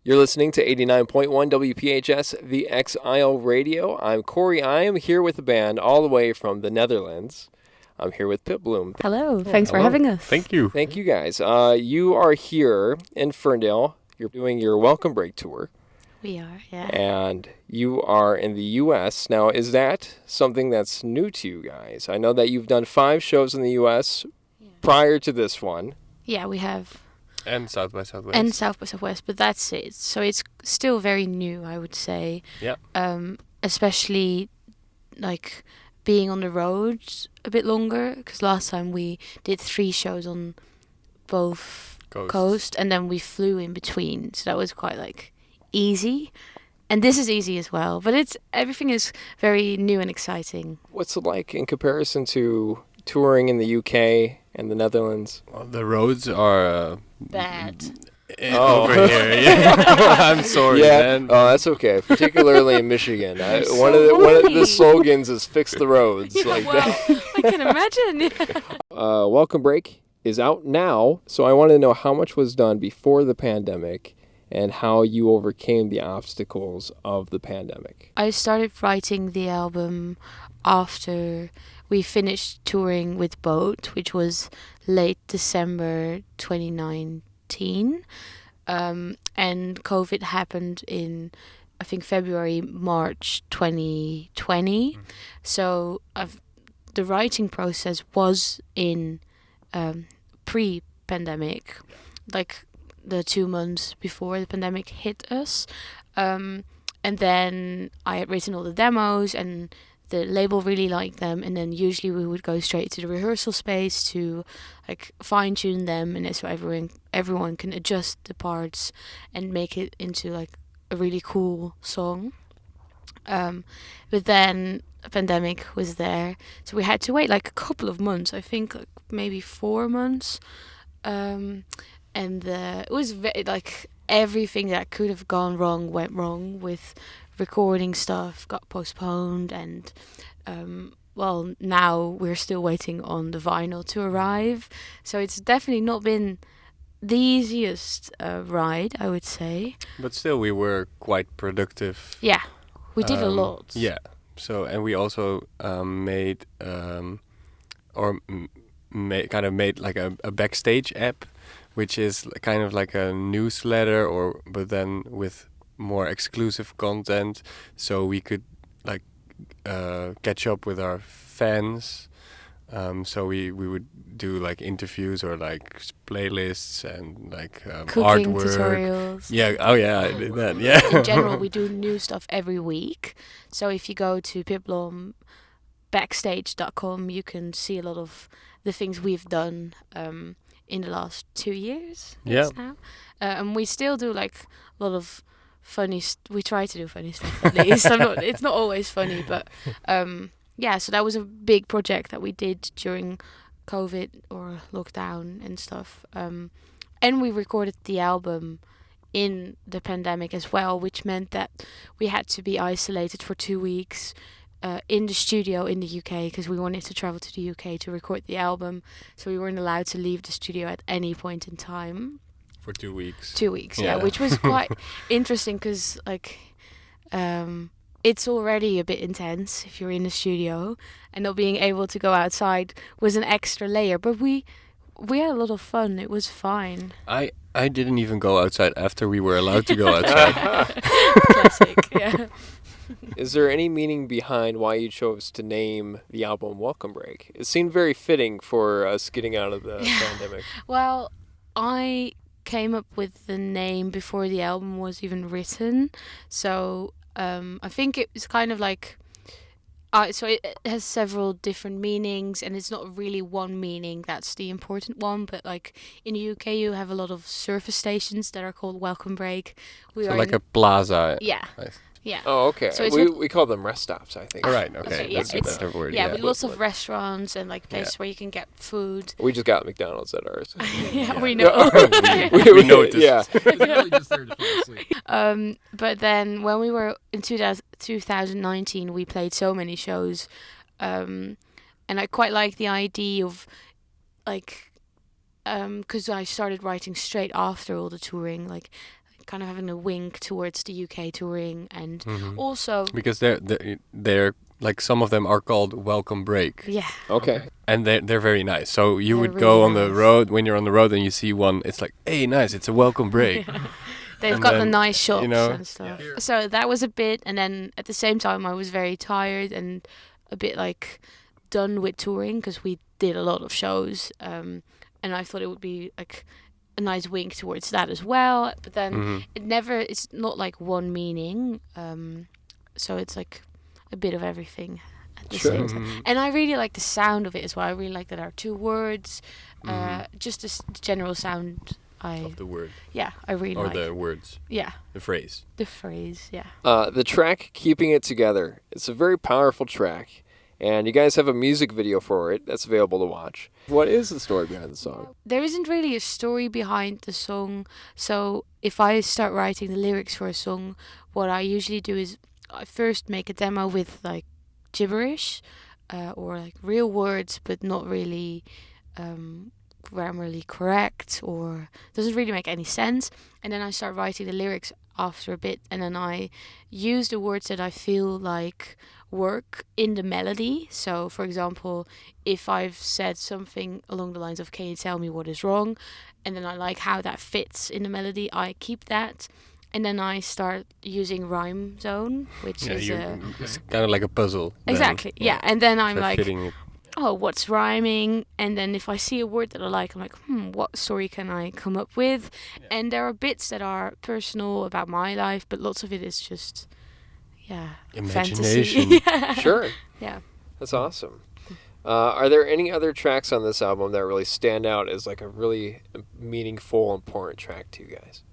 You're listening to 89.1 WPHS, the Exile Radio. I'm Corey. I am here with the band all the way from the Netherlands. I'm here with Blom. Hello. Thanks for having us. Thank you. Thank you, guys. You are here in Ferndale. You're doing your Welcome Break tour. We are, yeah. And you are in the U.S. Now, is that something that's new to you guys? I know that you've done 5 shows in the U.S. prior to this one. Yeah, we have. And South by Southwest. And South by Southwest, but that's it. So it's still very new, I would say. Yeah. Especially, like, being on the road a bit longer. Because last time we did 3 shows on both coast. And then we flew in between. So that was quite, like, easy. And this is easy as well. But everything is very new and exciting. What's it like in comparison to touring in the UK and the Netherlands? Well, the roads are bad. Over here. Yeah. I'm sorry, man. Oh, that's okay. Particularly in Michigan. One of the slogans is "Fix the roads." Like that. I can imagine. Welcome Break is out now, so I want to know how much was done before the pandemic and how you overcame the obstacles of the pandemic. I started writing the album after we finished touring with Boat, which was late December 2019. And COVID happened in, I think, February, March 2020. So the writing process was in pre-pandemic, like the 2 months before the pandemic hit us. And then I had written all the demos and the label really liked them, and then usually we would go straight to the rehearsal space to like fine tune them, and so everyone can adjust the parts and make it into like a really cool song. But then a pandemic was there, so we had to wait like a couple of months. I think like maybe 4 months, and it was like everything that could have gone wrong went wrong with recording stuff, got postponed, and now we're still waiting on the vinyl to arrive. So it's definitely not been the easiest ride, I would say. But still, we were quite productive. Yeah, we did a lot. Yeah. So, and we also made like a backstage app, which is kind of like a newsletter, but then with more exclusive content, so we could like catch up with our fans. So we would do like interviews or like playlists and like cooking artwork. tutorials. Yeah. Oh yeah, I did that. Yeah. In general, we do new stuff every week. So if you go to Blom backstage.com, you can see a lot of the things we've done in the last 2 years. Yeah. Now. And we still do like a lot of funny. We try to do funny stuff at least. It's not always funny, but so that was a big project that we did during COVID or lockdown and stuff. And we recorded the album in the pandemic as well, which meant that we had to be isolated for 2 weeks in the studio in the UK, because we wanted to travel to the UK to record the album, so we weren't allowed to leave the studio at any point in time. For 2 weeks. 2 weeks, yeah, which was quite interesting because, like, it's already a bit intense if you're in the studio, and not being able to go outside was an extra layer. But we had a lot of fun. It was fine. I didn't even go outside after we were allowed to go outside. Classic, yeah. Is there any meaning behind why you chose to name the album Welcome Break? It seemed very fitting for us getting out of the pandemic. Well, I came up with the name before the album was even written, so I think it was kind of like so it has several different meanings, and it's not really one meaning that's the important one, but like in the UK you have a lot of service stations that are called Welcome Break. So like a plaza. Yeah. Nice. Yeah. Oh, okay. So we call them rest stops, I think. All right. Okay. Yeah, That's a better word. Yeah, with lots of restaurants and like places where you can get food. We just got McDonald's at ours. We know. we noticed. Yeah. Really just there to fall asleep. But then when we were in 2019, we played so many shows, and I quite like the idea of like, because I started writing straight after all the touring, like kind of having a wink towards the UK touring, and Mhm. also Because they're like, some of them are called Welcome Break, yeah, Okay. and they're very nice. So you They're would go really on the nice. road, when you're on the road and you see one, it's like, hey, nice, it's a Welcome Break. they've And got the then, nice shops know, and stuff. Yeah. So that was a bit, and then at the same time I was very tired and a bit like done with touring because we did a lot of shows, and I thought it would be like a nice wink towards that as well. But then Mhm. it's not like one meaning, so it's like a bit of everything at the Sure. same time. Mhm. And I really like the sound of it as well. I really like that there are 2 words, Mhm. just the general sound. Of the word, I really or like. the words, Yeah, the phrase. the phrase. Yeah. The track "Keeping It Together." It's a very powerful track, and you guys have a music video for it that's available to watch. What is the story behind the song? There isn't really a story behind the song. So if I start writing the lyrics for a song, what I usually do is I first make a demo with like gibberish, or like real words, but not really grammarly correct, or doesn't really make any sense. And then I start writing the lyrics after a bit, and then I use the words that I feel like work in the melody. So for example, if I've said something along the lines of "can you tell me what is wrong," and then I like how that fits in the melody, I keep that, and then I start using rhyme zone, which Yeah, is it's kind of like a puzzle. then. exactly, yeah. And then I'm Try like, fitting it. oh, what's rhyming? And then if I see a word that I like, I'm like, what story can I come up with? And there are bits that are personal about my life, but lots of it is just, Imagination. fantasy. Yeah. Sure. Yeah. That's awesome. Are there any other tracks on this album that really stand out as like a really meaningful, important track to you guys?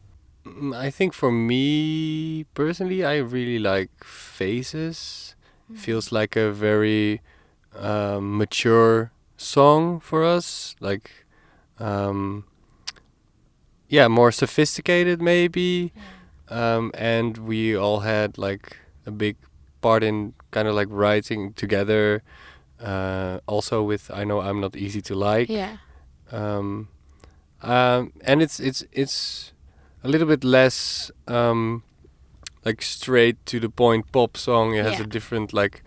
I think for me personally, I really like Faces. Feels like a very mature song for us. Like, more sophisticated maybe. And we all had like a big part in kind of like writing together. Also with I Know I'm Not Easy to Like. Yeah. And it's a little bit less like straight to the point pop song. It has a different like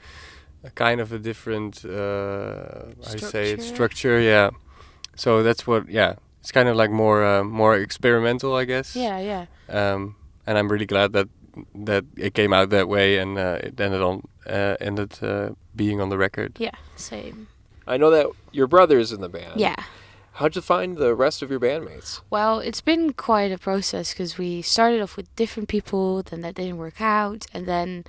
a kind of a different I say it structure. Yeah. So that's what it's kind of like more experimental, I guess. Yeah. And I'm really glad that it came out that way, and it ended being on the record. Yeah. Same. I know that your brother's in the band. Yeah. How'd you find the rest of your bandmates? Well, it's been quite a process because we started off with different people, then that didn't work out, and then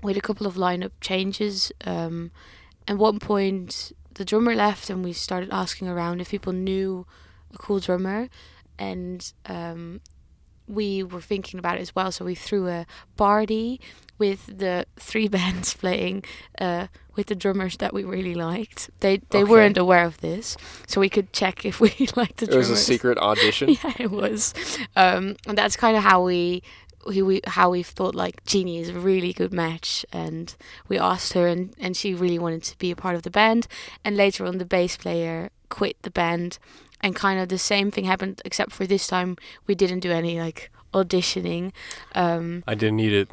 we had a couple of lineup changes. At one point, the drummer left, and we started asking around if people knew a cool drummer, and we were thinking about it as well. So we threw a party with the 3 bands playing with the drummers that we really liked. They weren't aware of this, so we could check if we liked the drummers. It was a secret audition? Yeah, it was. And that's kind of how we thought like Jeannie is a really good match, and we asked her, and she really wanted to be a part of the band. And later on, the bass player quit the band, and kind of the same thing happened, except for this time we didn't do any like auditioning. I didn't need it.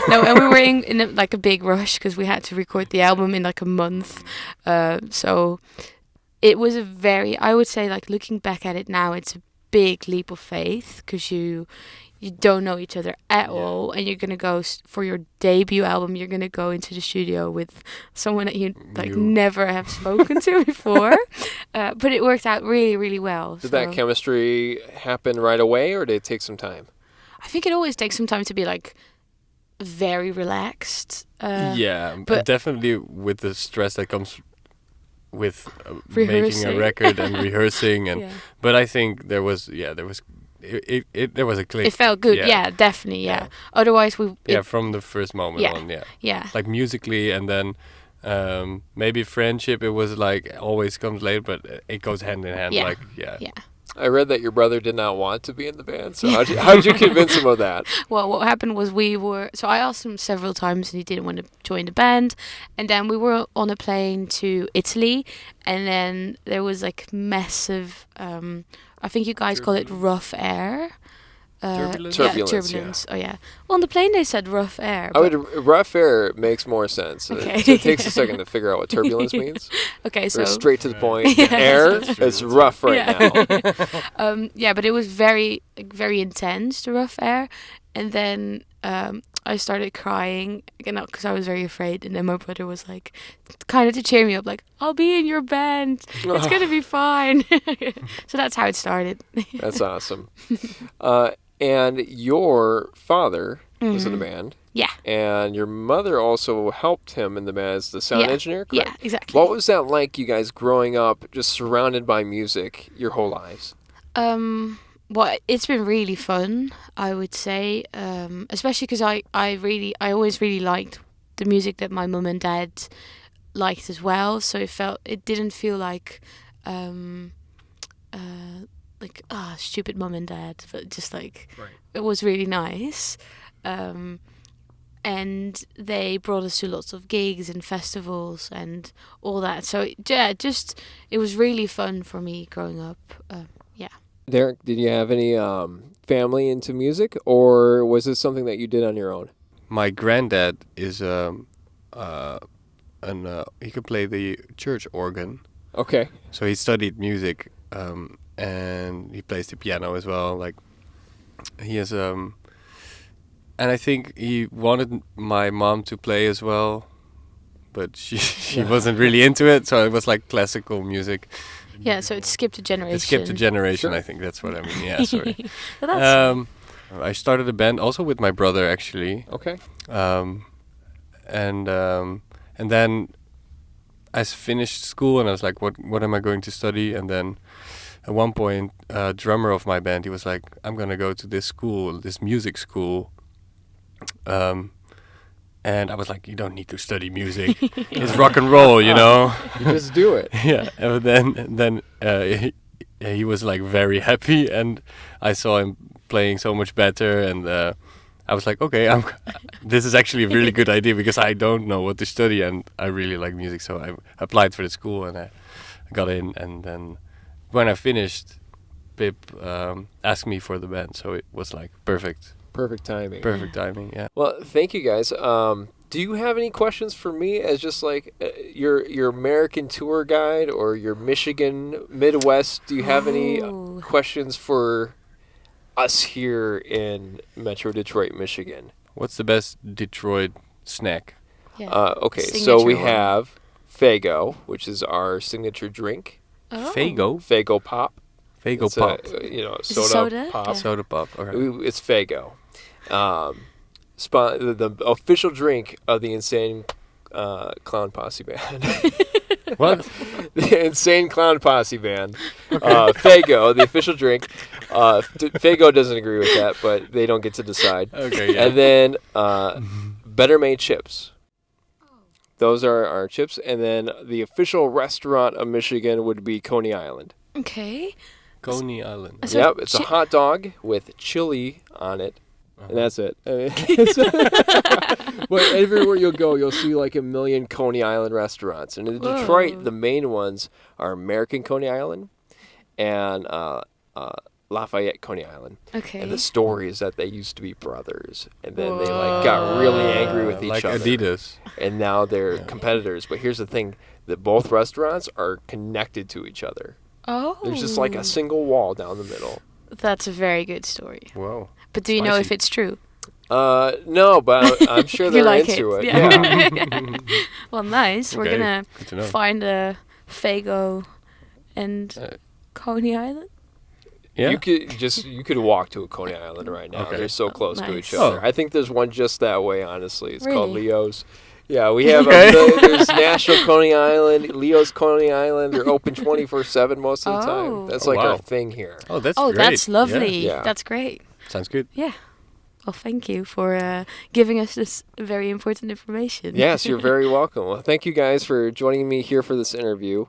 No, and we were in a big rush because we had to record the album in like a month. So it was I would say, like looking back at it now, it's a big leap of faith because you don't know each other at all, and you're gonna go for your debut album. You're gonna go into the studio with someone that you like never have spoken to before. But it worked out really, really well. Did that chemistry happen right away, or did it take some time? I think it always takes some time to be like very relaxed. But definitely with the stress that comes with making a record and rehearsing, and but I think there was there was a click. It felt good, definitely, yeah. Otherwise we from the first moment on, like musically, and then maybe friendship. It was like always comes later, but it goes hand in hand. I read that your brother did not want to be in the band, so how'd you convince him of that? Well, what happened was so I asked him several times and he didn't want to join the band, and then we were on a plane to Italy, and then there was like massive I think you guys call it rough air. Turbulence? Turbulence, Yeah, turbulence. Oh yeah. Well, on the plane they said rough air. I would rough air makes more sense. Okay. It takes a second to figure out what turbulence means. Okay, so We're straight to the point. Yeah. Air, That's true, it's that's rough right Yeah. now. Yeah, but it was very intense, the rough air, and then I started crying, because I was very afraid, and then my brother was like, kind of to cheer me up, like, I'll be in your band, it's gonna be fine. So that's how it started. That's awesome. And your father was in the band. Yeah. And your mother also helped him in the band as the sound engineer, correct? Yeah, exactly. What was that like, you guys growing up just surrounded by music your whole lives? Well, it's been really fun, I would say, especially because I always really liked the music that my mum and dad liked as well. So it didn't feel like stupid mum and dad, but just like it was really nice. And they brought us to lots of gigs and festivals and all that. So it was really fun for me growing up. Derek, did you have any family into music, or was this something that you did on your own? My granddad is he could play the church organ. Okay. So he studied music, and he plays the piano as well. Like he has and I think he wanted my mom to play as well, but she wasn't really into it. So it was like classical music. Yeah, so it skipped a generation. It skipped a generation. Sure. I think that's what I mean. Yeah, sorry. But that's I started a band also with my brother actually. Okay. And then I finished school and I was like, what am I going to study? And then at one point, drummer of my band, he was like, I'm gonna go to this school, this music school. And I was like, you don't need to study music. It's rock and roll, you know. You just do it. Yeah. And then he was like very happy, and I saw him playing so much better, and I was like, okay, this is actually a really good idea because I don't know what to study, and I really like music, so I applied for the school and I got in, and then when I finished, Pip asked me for the band, so it was like perfect. Perfect timing. Perfect timing, yeah. Well, thank you guys. Do you have any questions for me as just like your American tour guide or your Michigan Midwest? Do you have any questions for us here in Metro Detroit, Michigan? What's the best Detroit snack? yeah. Okay, so Signature we one. have Faygo, which is our signature drink. Oh. Faygo? Faygo Pop. Faygo It's Pop. Is it soda, soda? pop. Yeah. Soda Pop, alright. It's Faygo. The official drink of the Insane Clown Posse Band. What? The Insane Clown Posse Band. Faygo, the official drink. Faygo doesn't agree with that, but they don't get to decide. Okay, yeah. And then Better Made chips. Those are our chips. And then the official restaurant of Michigan would be Coney Island. Okay. Coney Island. So Yep, it's a chi- hot dog with chili on it. And that's it. I mean, but everywhere you'll go, you'll see like a million Coney Island restaurants. And in Whoa. Detroit, the main ones are American Coney Island and Lafayette Coney Island. Okay. And the story is that they used to be brothers, and then they like got really angry with each like other. Adidas. And now they're competitors. But here's the thing: that both restaurants are connected to each other. Oh. There's just like a single wall down the middle. That's a very good story. Whoa. But do you know if Spicy. it's true? No, but I'm sure You they're like into it. Yeah. Well, nice. We're Okay, gonna good to know. find a Faygo and Uh, Coney Island. Yeah. You could walk to a Coney Island right now. Okay. They're so close to Nice. each other. Oh. I think there's one just that way. Honestly, it's called Really? Leo's. Yeah, we have Okay. there's National Coney Island, Leo's Coney Island. They're open 24/7 most of the time. Oh. That's Oh, like our wow. thing here. Oh, that's Oh, great. that's lovely. Yeah. That's great. Yeah. Sounds good. Yeah. Well, thank you for giving us this very important information. Yes, you're very welcome. Well, thank you guys for joining me here for this interview.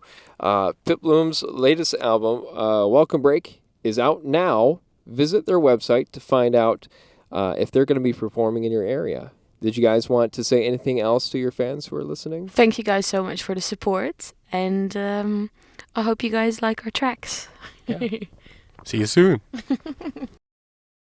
Pip Bloom's latest album, Welcome Break, is out now. Visit their website to find out if they're going to be performing in your area. Did you guys want to say anything else to your fans who are listening? Thank you guys so much for the support, and I hope you guys like our tracks. Yeah. See you soon.